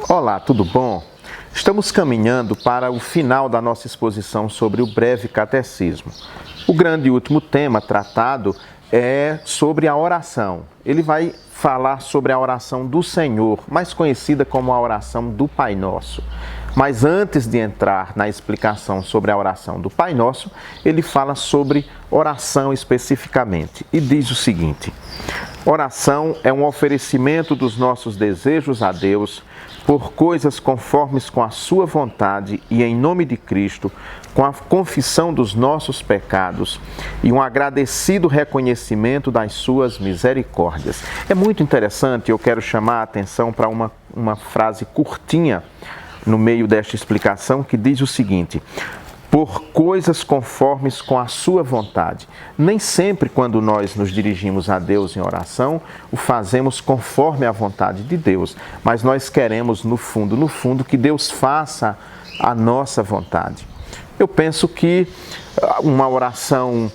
Olá, tudo bom? Estamos caminhando para o final da nossa exposição sobre o breve catecismo. O grande e último tema tratado é sobre a oração. Ele vai falar sobre a oração do Senhor, mais conhecida como a oração do Pai Nosso. Mas antes de entrar na explicação sobre a oração do Pai Nosso, ele fala sobre oração especificamente e diz o seguinte: oração é um oferecimento dos nossos desejos a Deus por coisas conformes com a sua vontade e em nome de Cristo, com a confissão dos nossos pecados e um agradecido reconhecimento das suas misericórdias. É muito interessante, eu quero chamar a atenção para uma frase curtinha no meio desta explicação que diz o seguinte: por coisas conformes com a sua vontade. Nem sempre quando nós nos dirigimos a Deus em oração, o fazemos conforme a vontade de Deus, mas nós queremos no fundo, que Deus faça a nossa vontade. Eu penso que uma oração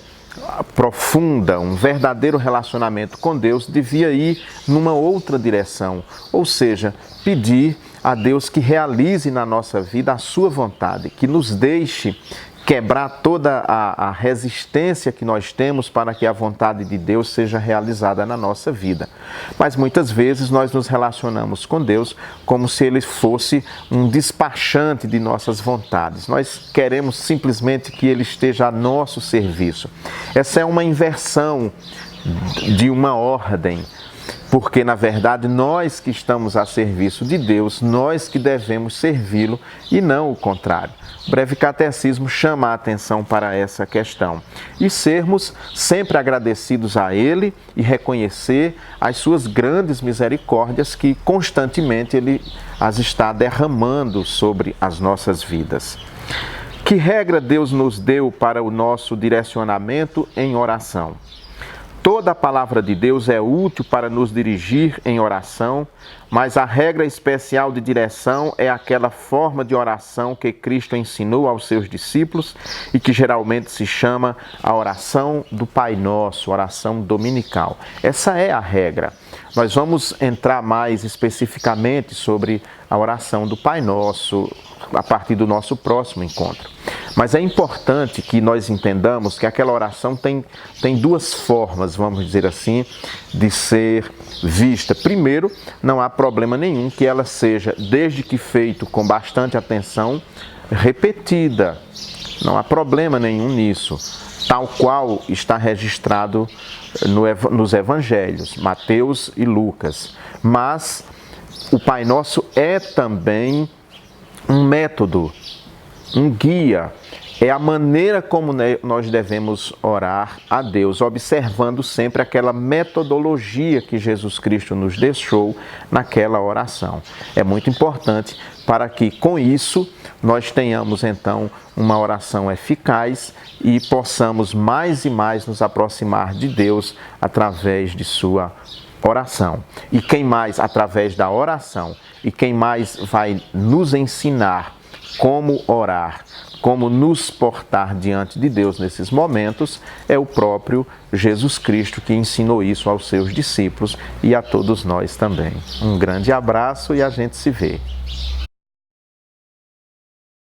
profunda, um verdadeiro relacionamento com Deus devia ir numa outra direção, ou seja, pedir a Deus que realize na nossa vida a sua vontade, que nos deixe quebrar toda a resistência que nós temos para que a vontade de Deus seja realizada na nossa vida. Mas muitas vezes nós nos relacionamos com Deus como se Ele fosse um despachante de nossas vontades. Nós queremos simplesmente que Ele esteja a nosso serviço. Essa é uma inversão de uma ordem. Porque, na verdade, nós que estamos a serviço de Deus, nós que devemos servi-lo e não o contrário. O breve catecismo chama a atenção para essa questão. E sermos sempre agradecidos a Ele e reconhecer as suas grandes misericórdias que constantemente Ele as está derramando sobre as nossas vidas. Que regra Deus nos deu para o nosso direcionamento em oração? Toda a palavra de Deus é útil para nos dirigir em oração, mas a regra especial de direção é aquela forma de oração que Cristo ensinou aos seus discípulos e que geralmente se chama a oração do Pai Nosso, oração dominical. Essa é a regra. Nós vamos entrar mais especificamente sobre a oração do Pai Nosso a partir do nosso próximo encontro. Mas é importante que nós entendamos que aquela oração tem duas formas, vamos dizer assim, de ser vista. Primeiro, não há problema nenhum que ela seja, desde que feito com bastante atenção, repetida. Não há problema nenhum nisso, tal qual está registrado nos evangelhos, Mateus e Lucas. Mas o Pai Nosso é também um método, um guia, é a maneira como nós devemos orar a Deus, observando sempre aquela metodologia que Jesus Cristo nos deixou naquela oração. É muito importante para que, com isso, nós tenhamos, então, uma oração eficaz e possamos mais e mais nos aproximar de Deus através de sua oração. E quem mais, através da oração, e quem mais vai nos ensinar como orar, como nos portar diante de Deus nesses momentos, é o próprio Jesus Cristo que ensinou isso aos seus discípulos e a todos nós também. Um grande abraço e a gente se vê.